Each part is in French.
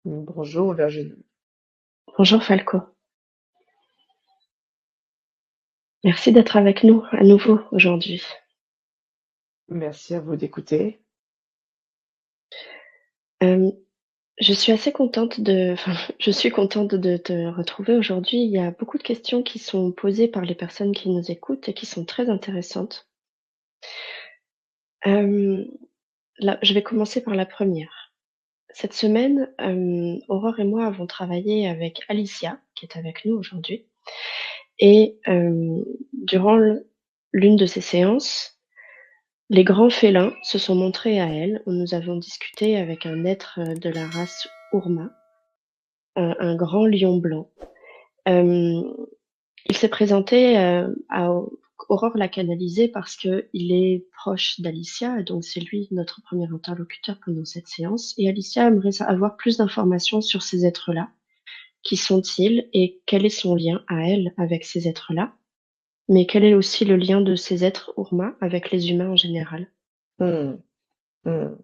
Bonjour Virginie. Bonjour Falco, merci d'être avec nous à nouveau aujourd'hui. Merci à vous d'écouter. Euh, je suis assez contente je suis contente de te retrouver aujourd'hui. Il y a beaucoup de questions qui sont posées par les personnes qui nous écoutent et qui sont très intéressantes. Euh, Là, je vais commencer par la première. Cette semaine, Aurore et moi avons travaillé avec Alicia, qui est avec nous aujourd'hui, et durant l'une de ces séances, les grands félins se sont montrés à elle, où nous avons discuté avec un être de la race Urma, un grand lion blanc. Euh, il s'est présenté à Aurore l'a canalisé parce que il est proche d'Alicia, et donc c'est lui notre premier interlocuteur pendant cette séance. Et Alicia aimerait avoir plus d'informations sur ces êtres-là. Qui sont-ils et quel est son lien à elle avec ces êtres-là? Mais quel est aussi le lien de ces êtres Urma avec les humains en général? Hmm, hmm.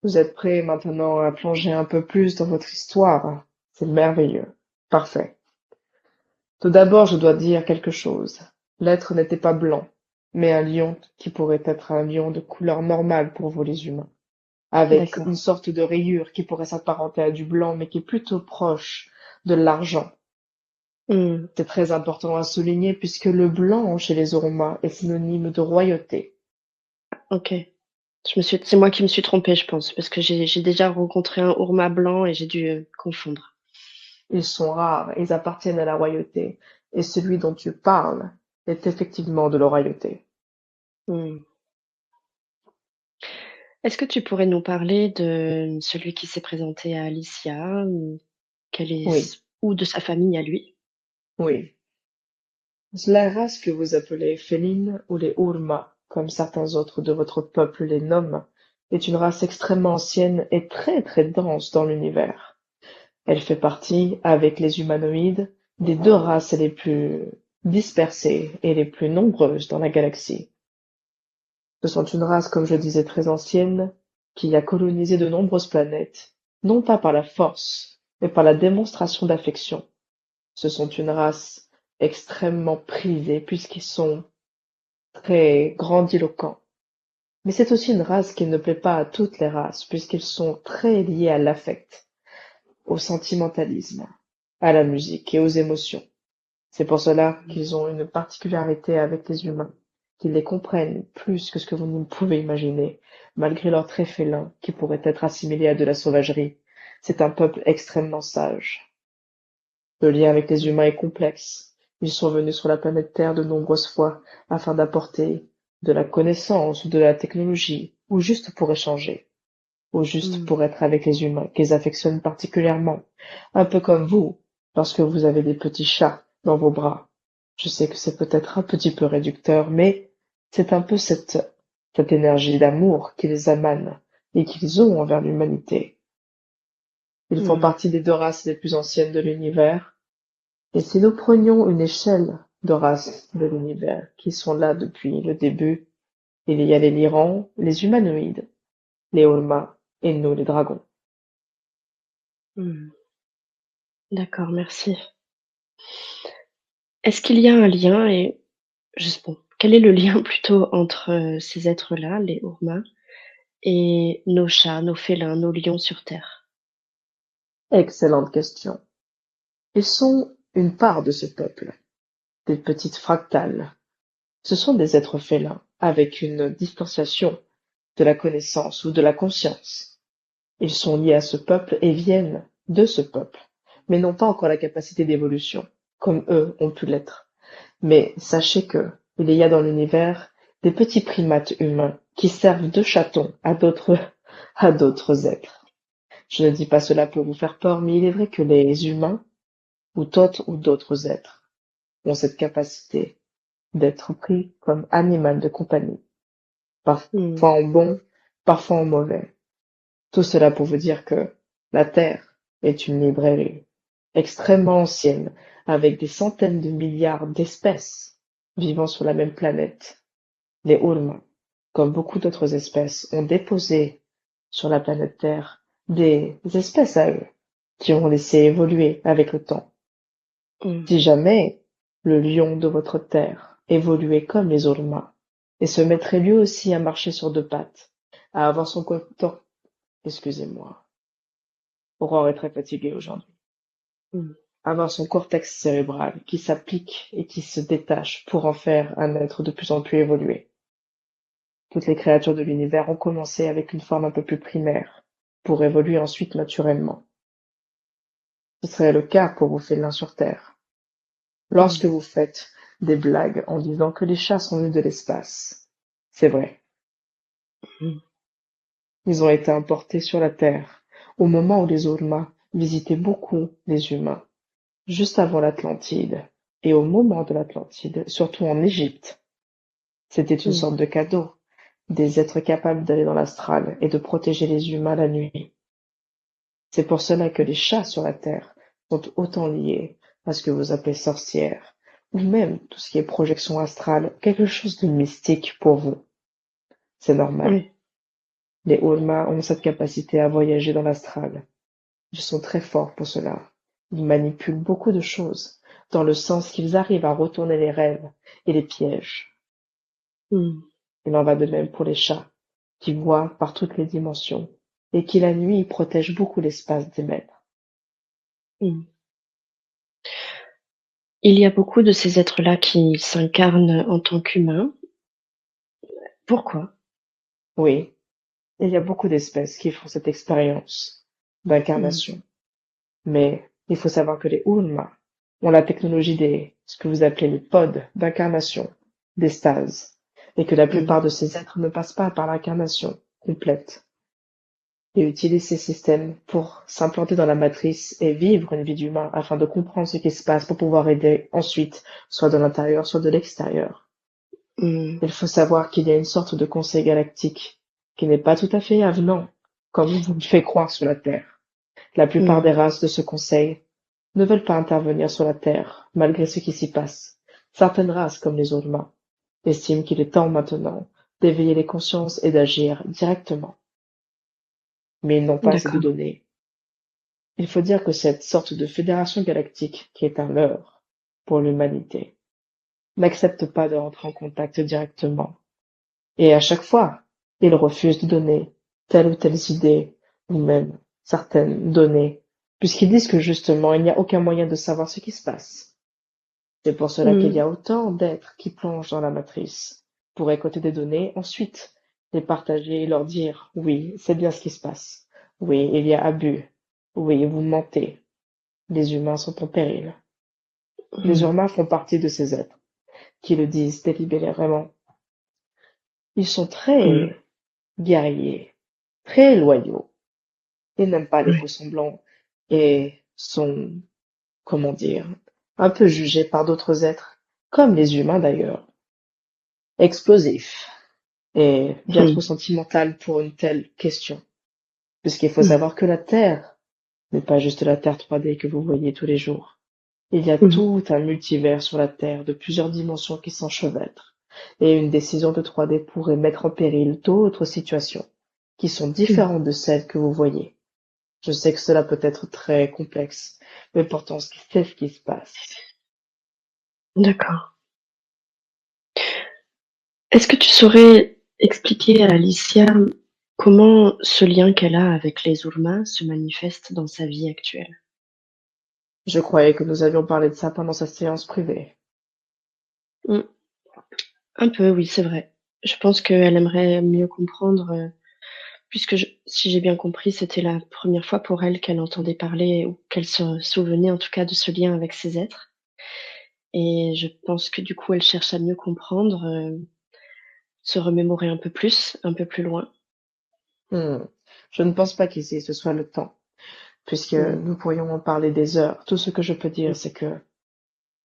Vous êtes prêts maintenant à plonger un peu plus dans votre histoire. C'est merveilleux. Parfait. Tout d'abord, je dois dire quelque chose. L'être n'était pas blanc, mais un lion qui pourrait être un lion de couleur normale pour vous les humains, avec D'accord. une sorte de rayure qui pourrait s'apparenter à du blanc, mais qui est plutôt proche de l'argent. Hmm. C'est très important à souligner puisque le blanc chez les Orma est synonyme de royauté. Ok. C'est moi qui me suis trompée, je pense, parce que j'ai déjà rencontré un ourma blanc et j'ai dû confondre. Ils sont rares, ils appartiennent à la royauté, et celui dont tu parles est effectivement de la royauté. Hmm. Est-ce que tu pourrais nous parler de celui qui s'est présenté à Alicia, Oui, ou de sa famille à lui? oui. La race que vous appelez féline ou les Urma, comme certains autres de votre peuple les nomment, est une race extrêmement ancienne et très très dense dans l'univers. Elle fait partie, avec les humanoïdes, des deux races les plus dispersées et les plus nombreuses dans la galaxie. Ce sont une race, comme je disais, très ancienne, qui a colonisé de nombreuses planètes, non pas par la force, mais par la démonstration d'affection. Ce sont une race extrêmement prisée puisqu'ils sont très grandiloquents. Mais c'est aussi une race qui ne plaît pas à toutes les races puisqu'ils sont très liés à l'affect, au sentimentalisme, à la musique et aux émotions. C'est pour cela qu'ils ont une particularité avec les humains, qu'ils les comprennent plus que ce que vous ne pouvez imaginer, malgré leur trait félin qui pourrait être assimilé à de la sauvagerie. C'est un peuple extrêmement sage. Le lien avec les humains est complexe. Ils sont venus sur la planète Terre de nombreuses fois afin d'apporter de la connaissance ou de la technologie, ou juste pour échanger, ou juste Hmm. pour être avec les humains qu'ils affectionnent particulièrement, un peu comme vous, lorsque vous avez des petits chats dans vos bras. Je sais que c'est peut-être un petit peu réducteur, mais c'est un peu cette énergie d'amour qu'ils émanent et qu'ils ont envers l'humanité. Ils font Hmm. partie des deux races les plus anciennes de l'univers, et si nous prenions une échelle de races de l'univers qui sont là depuis le début, il y a les Lyrans, les humanoïdes, les Olma et nous les dragons. Hmm. D'accord, merci. Est-ce qu'il y a un lien juste bon, quel est le lien plutôt entre ces êtres-là, les Urma, et nos chats, nos félins, nos lions sur Terre? Excellente question. Ils sont une part de ce peuple, des petites fractales. Ce sont des êtres félins, avec une distanciation de la connaissance ou de la conscience. Ils sont liés à ce peuple et viennent de ce peuple, mais n'ont pas encore la capacité d'évolution, comme eux ont pu l'être. Mais sachez que il y a dans l'univers des petits primates humains qui servent de chatons à d'autres à d'autres êtres. Je ne dis pas cela pour vous faire peur, mais il est vrai que les humains ou d'autres êtres ont cette capacité d'être pris comme animal de compagnie, Hmm. parfois en bon, parfois en mauvais. Tout cela pour vous dire que la Terre est une librairie extrêmement ancienne, avec des centaines de milliards d'espèces vivant sur la même planète. Les Ulma, comme beaucoup d'autres espèces, ont déposé sur la planète Terre des espèces à eux, qui ont laissé évoluer avec le temps. Mmh. Si jamais le lion de votre terre évoluait comme les Orma, et se mettrait lui aussi à marcher sur deux pattes, à avoir son corps, excusez-moi, Aurore est très fatiguée aujourd'hui, Mmh. avoir son cortex cérébral qui s'applique et qui se détache pour en faire un être de plus en plus évolué. Toutes les créatures de l'univers ont commencé avec une forme un peu plus primaire, pour évoluer ensuite naturellement. Ce serait le cas pour vous félins sur Terre. Lorsque Mmh. vous faites des blagues en disant que les chats sont venus de l'espace, c'est vrai. Mmh. Ils ont été importés sur la Terre au moment où les Olma visitaient beaucoup les humains, juste avant l'Atlantide, et au moment de l'Atlantide, surtout en Égypte. C'était une Mmh. sorte de cadeau, des êtres capables d'aller dans l'astral et de protéger les humains la nuit. C'est pour cela que les chats sur la Terre sont autant liés à ce que vous appelez sorcières, ou même tout ce qui est projection astrale, quelque chose de mystique pour vous. C'est normal. Oui. Les Ulma ont cette capacité à voyager dans l'astral. Ils sont très forts pour cela. Ils manipulent beaucoup de choses, dans le sens qu'ils arrivent à retourner les rêves et les pièges. Mmh. Il en va de même pour les chats, qui voient par toutes les dimensions, et qui la nuit protègent beaucoup l'espace des maîtres. Mmh. Il y a beaucoup de ces êtres-là qui s'incarnent en tant qu'humains. Pourquoi? Oui, il y a beaucoup d'espèces qui font cette expérience Mmh. d'incarnation. Mais il faut savoir que les Ulma ont la technologie des, ce que vous appelez les pods d'incarnation, des stases, et que la Mmh. plupart de ces êtres ne passent pas par l'incarnation complète et utilisent ces systèmes pour s'implanter dans la matrice et vivre une vie d'humain afin de comprendre ce qui se passe pour pouvoir aider ensuite, soit de l'intérieur, soit de l'extérieur. Mmh. Il faut savoir qu'il y a une sorte de conseil galactique qui n'est pas tout à fait avenant, comme on vous le fait croire sur la Terre. La plupart des Mmh. races de ce conseil ne veulent pas intervenir sur la Terre, malgré ce qui s'y passe. Certaines races, comme les Ulma, estiment qu'il est temps maintenant d'éveiller les consciences et d'agir directement. Mais ils n'ont pas assez de D'accord. données. Il faut dire que cette sorte de fédération galactique, qui est un leurre pour l'humanité, n'accepte pas de rentrer en contact directement. Et à chaque fois, ils refusent de donner telle ou telle idée, ou même certaines données, puisqu'ils disent que justement, il n'y a aucun moyen de savoir ce qui se passe. C'est pour cela qu'il y Mmh. a autant d'êtres qui plongent dans la matrice, pour récolter des données, ensuite les partager et leur dire, oui, c'est bien ce qui se passe. Oui, il y a abus. Oui, vous mentez. Les humains sont en péril. Les Mmh. humains font partie de ces êtres qui le disent délibérément. Ils sont Mmh. très guerriers, très loyaux. Ils n'aiment pas les Oui. faux semblants et sont, comment dire, un peu jugés par d'autres êtres, comme les humains d'ailleurs, explosifs et bien trop Mmh. sentimental pour une telle question. Puisqu'il faut Mmh. savoir que la Terre n'est pas juste la Terre 3D que vous voyez tous les jours. Il y a Mmh. tout un multivers sur la Terre de plusieurs dimensions qui s'enchevêtrent. Et une décision de 3D pourrait mettre en péril d'autres situations qui sont Mmh. différentes de celles que vous voyez. Je sais que cela peut être très complexe, mais pourtant c'est ce qui se passe. D'accord. Est-ce que tu saurais expliquer à Alicia comment ce lien qu'elle a avec les Ulma se manifeste dans sa vie actuelle? Je croyais que nous avions parlé de ça pendant sa séance privée. Mmh. Un peu, oui, c'est vrai. Je pense qu'elle aimerait mieux comprendre, puisque si j'ai bien compris, c'était la première fois pour elle qu'elle entendait parler ou qu'elle se souvenait en tout cas de ce lien avec ces êtres et je pense que du coup, elle cherche à mieux comprendre, se remémorer un peu plus loin. Hmm. Je ne pense pas qu'ici ce soit le temps, puisque Mmh. nous pourrions en parler des heures. Tout ce que je peux dire, Mmh. c'est que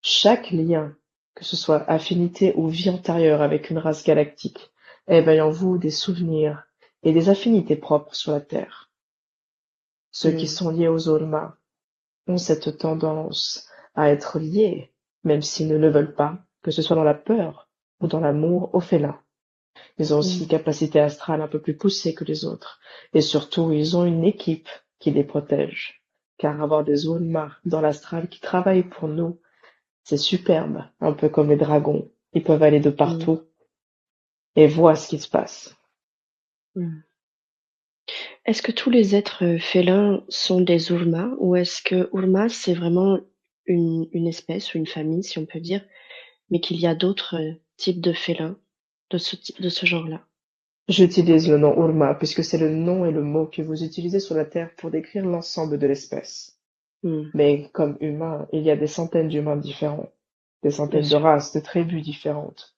chaque lien, que ce soit affinité ou vie antérieure avec une race galactique, éveille en vous des souvenirs et des affinités propres sur la Terre. Ceux qui Mmh. sont liés aux Olma ont cette tendance à être liés, même s'ils ne le veulent pas, que ce soit dans la peur ou dans l'amour, au félin. Ils ont aussi une Mmh. capacité astrale un peu plus poussée que les autres. Et surtout, ils ont une équipe qui les protège. Car avoir des Ulma dans l'astral qui travaillent pour nous, c'est superbe. Un peu comme les dragons. Ils peuvent aller de Mmh. partout et voir ce qui se passe. Mmh. Est-ce que tous les êtres, félins sont des Ulma ou est-ce que Ulma, c'est vraiment une espèce ou une famille, si on peut dire, mais qu'il y a d'autres, types de félins de ce genre-là? J'utilise le nom Ulma puisque c'est le nom et le mot que vous utilisez sur la Terre pour décrire l'ensemble de l'espèce. Mmh. Mais comme humain, il y a des centaines d'humains différents, des Bien centaines de sûr. races, de tribus différentes.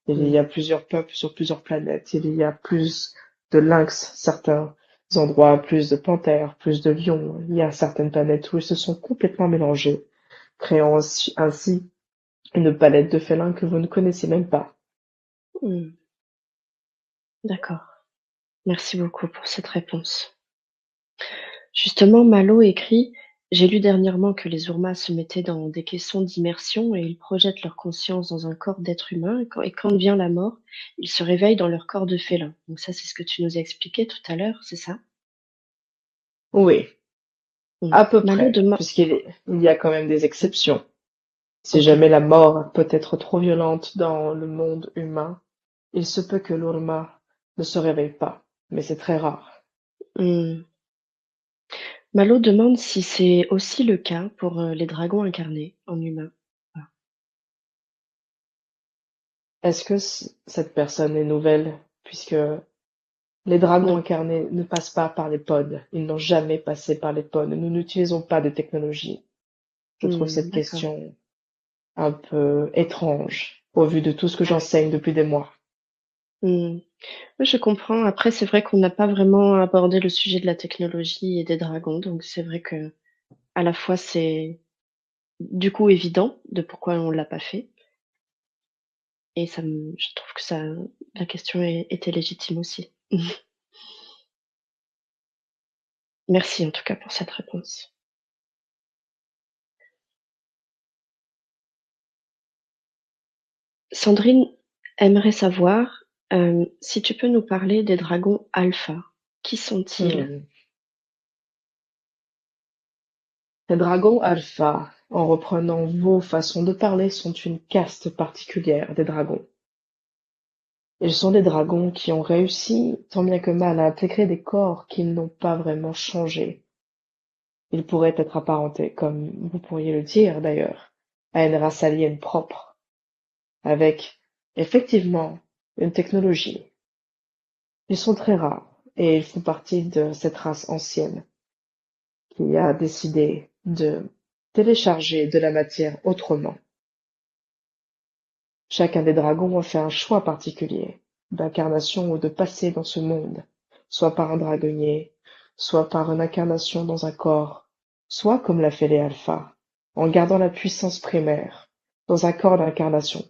Il y Mmh. a plusieurs peuples sur plusieurs planètes. Il y a plus de lynx, certains endroits, plus de panthères, plus de lions. Il y a certaines planètes où ils se sont complètement mélangés, créant ainsi une palette de félins que vous ne connaissez même pas. Mmh. D'accord. Merci beaucoup pour cette réponse. Justement, Malo écrit: «J'ai lu dernièrement que les Urmas se mettaient dans des caissons d'immersion et ils projettent leur conscience dans un corps d'être humain et quand vient la mort, ils se réveillent dans leur corps de félin». Donc ça, c'est ce que tu nous as expliqué tout à l'heure, c'est ça? Oui, Mmh. à peu Malo près, dema il y a quand même des exceptions. Si OK. jamais la mort peut être trop violente dans le monde humain, il se peut que l'Urma ne se réveille pas, mais c'est très rare. Mmh. Malo demande si c'est aussi le cas pour, les dragons incarnés en humain. Ah. Est-ce que cette personne est nouvelle, puisque les dragons Non. incarnés ne passent pas par les pods, ils n'ont jamais passé par les pods, nous n'utilisons pas de technologie. Je trouve cette D'accord. question un peu étrange, au vu de tout ce que j'enseigne depuis des mois. Mmh. Oui, je comprends. Après, c'est vrai qu'on n'a pas vraiment abordé le sujet de la technologie et des dragons, donc c'est vrai que à la fois c'est du coup évident de pourquoi on l'a pas fait et je trouve que ça la question était légitime aussi. Merci en tout cas pour cette réponse. Sandrine aimerait savoir, si tu peux nous parler des dragons alpha. Qui sont-ils? Hmm. Les dragons alpha, en reprenant vos façons de parler, sont une caste particulière des dragons. Ils sont des dragons qui ont réussi, tant bien que mal, à intégrer des corps qui n'ont pas vraiment changé. Ils pourraient être apparentés, comme vous pourriez le dire d'ailleurs, à une race alien propre, avec, effectivement, une technologie. Ils sont très rares, et ils font partie de cette race ancienne qui a décidé de télécharger de la matière autrement. Chacun des dragons a fait un choix particulier d'incarnation ou de passer dans ce monde, soit par un dragonnier, soit par une incarnation dans un corps, soit comme l'a fait les alphas, en gardant la puissance primaire, dans un corps d'incarnation.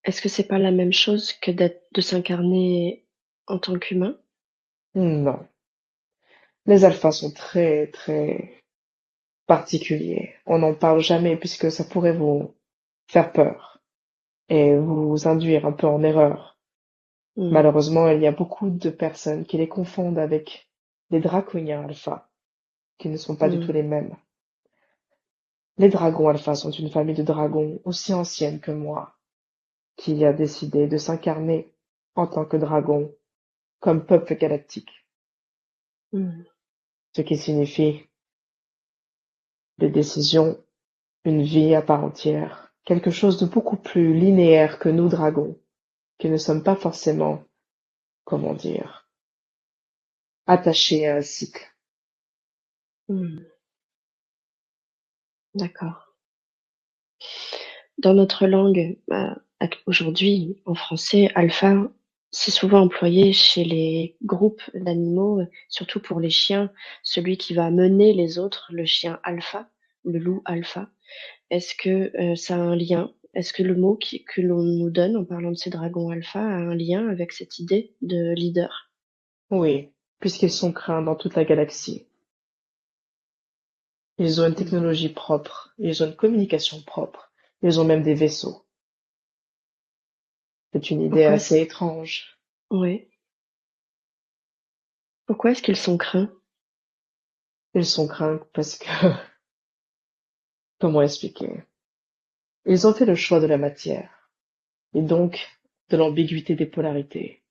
Est-ce que c'est pas la même chose que de s'incarner en tant qu'humain? Non. Les alphas sont très, très particuliers. On n'en parle jamais puisque ça pourrait vous faire peur et vous induire un peu en erreur. Mmh. Malheureusement, il y a beaucoup de personnes qui les confondent avec les draconiens alpha, qui ne sont pas du tout Mmh. les mêmes. Les dragons alpha sont une famille de dragons aussi ancienne que moi, qui a décidé de s'incarner en tant que dragon, comme peuple galactique, Mmh. ce qui signifie des décisions, une vie à part entière, quelque chose de beaucoup plus linéaire que nous dragons, qui ne sommes pas forcément, comment dire, attachés à un cycle. Mmh. D'accord. Dans notre langue, aujourd'hui, en français, alpha, c'est souvent employé chez les groupes d'animaux, surtout pour les chiens, celui qui va mener les autres, le chien alpha, le loup alpha. Est-ce que, ça a un lien? Est-ce que le mot que l'on nous donne en parlant de ces dragons alpha a un lien avec cette idée de leader? Oui, puisqu'ils sont craints dans toute la galaxie. Ils ont une Mmh. technologie propre, ils ont une communication propre, ils ont même des vaisseaux. C'est une idée Pourquoi est-ce assez étrange. ouais. Pourquoi est-ce qu'ils sont craints? Ils sont craints parce que, comment expliquer? Ils ont fait le choix de la matière, et donc de l'ambiguïté des polarités.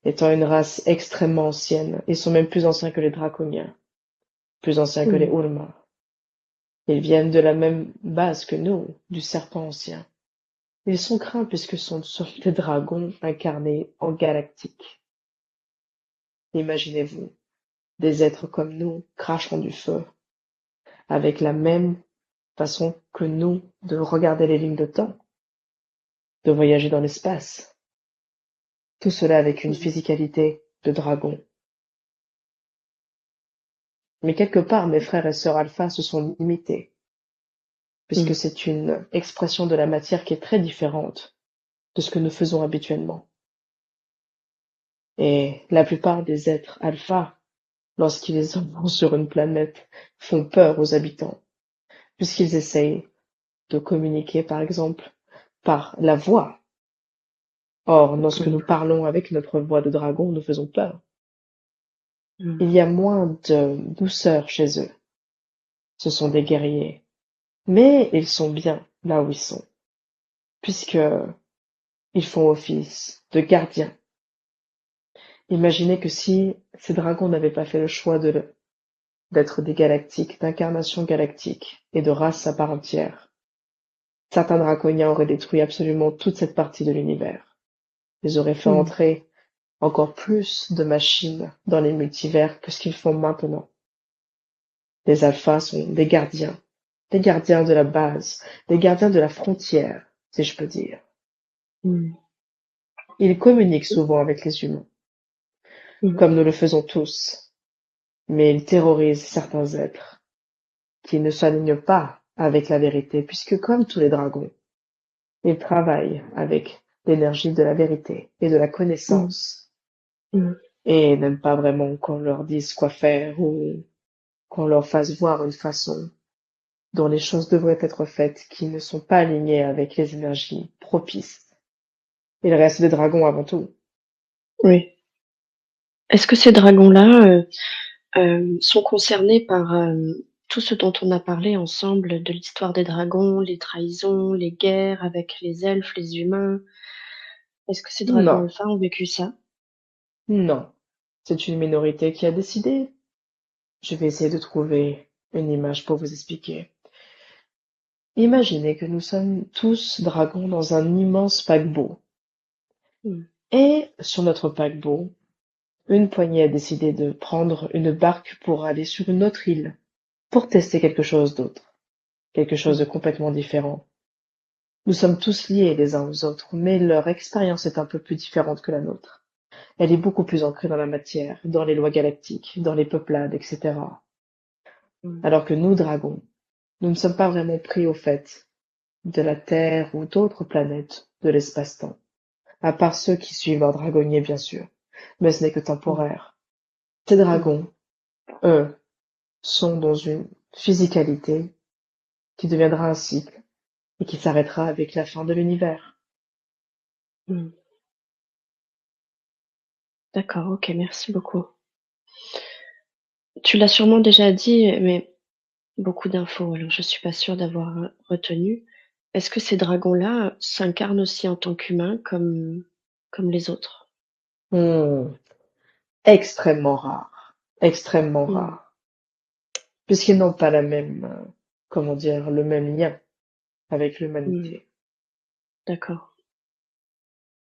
Étant une race extrêmement ancienne, ils sont même plus anciens que les draconiens, plus anciens que les Mmh. Ulma. Ils viennent de la même base que nous, du serpent ancien. Ils sont craints puisque ce sont des dragons incarnés en galactique. Imaginez-vous, des êtres comme nous crachant du feu, avec la même façon que nous de regarder les lignes de temps, de voyager dans l'espace. Tout cela avec une Mmh. physicalité de dragon. Mais quelque part, mes frères et sœurs alpha se sont limités, puisque Mmh. c'est une expression de la matière qui est très différente de ce que nous faisons habituellement. Et la plupart des êtres alpha, lorsqu'ils vont sur une planète, font peur aux habitants, puisqu'ils essayent de communiquer, par exemple, par la voix. Or, lorsque Mmh. nous parlons avec notre voix de dragon, nous faisons peur. Mmh. Il y a moins de douceur chez eux. Ce sont des guerriers. Mais ils sont bien là où ils sont, puisque ils font office de gardiens. Imaginez que si ces dragons n'avaient pas fait le choix d'être des galactiques, d'incarnation galactique et de race à part entière, certains draconiens auraient détruit absolument toute cette partie de l'univers. Ils auraient fait Mmh. entrer encore plus de machines dans les multivers que ce qu'ils font maintenant. Les alphas sont des gardiens de la base, des gardiens de la frontière, si je peux dire. Mmh. Ils communiquent souvent avec les humains, Mmh. comme nous le faisons tous, mais ils terrorisent certains êtres qui ne s'alignent pas avec la vérité, puisque comme tous les dragons, ils travaillent avec l'énergie de la vérité et de la Mmh. connaissance, Mmh. et n'aiment pas vraiment qu'on leur dise quoi faire ou qu'on leur fasse voir une façon dont les choses devraient être faites qui ne sont pas alignées avec les énergies propices. Ils restent des dragons avant tout. Oui. Est-ce que ces dragons-là, sont concernés par, tout ce dont on a parlé ensemble de l'histoire des dragons, les trahisons, les guerres avec les elfes, les humains? Est-ce que ces dragons Non, alpha ont vécu ça? non. C'est une minorité qui a décidé. Je vais essayer de trouver une image pour vous expliquer. Imaginez que nous sommes tous dragons dans un immense paquebot. Mmh. Et sur notre paquebot, une poignée a décidé de prendre une barque pour aller sur une autre île, pour tester quelque chose d'autre, quelque chose Mmh. de complètement différent. Nous sommes tous liés les uns aux autres, mais leur expérience est un peu plus différente que la nôtre. Elle est beaucoup plus ancrée dans la matière, dans les lois galactiques, dans les peuplades, etc. Mmh. Alors que nous, dragons, nous ne sommes pas vraiment pris au fait de la Terre ou d'autres planètes de l'espace-temps, à part ceux qui suivent leur dragonnier, bien sûr. Mais ce n'est que Mmh. temporaire. Ces Mmh. dragons, eux, sont dans une physicalité qui deviendra un cycle et qui s'arrêtera avec la fin de l'univers. Mmh. D'accord, OK, merci beaucoup. Tu l'as sûrement déjà dit, mais beaucoup d'infos, alors je suis pas sûre d'avoir, retenu. Est-ce que ces dragons-là s'incarnent aussi en tant qu'humains comme les autres? Hmm, extrêmement rare, extrêmement Mmh. rare, puisqu'ils n'ont pas la même, comment dire, le même lien avec Mmh. l'humanité. D'accord.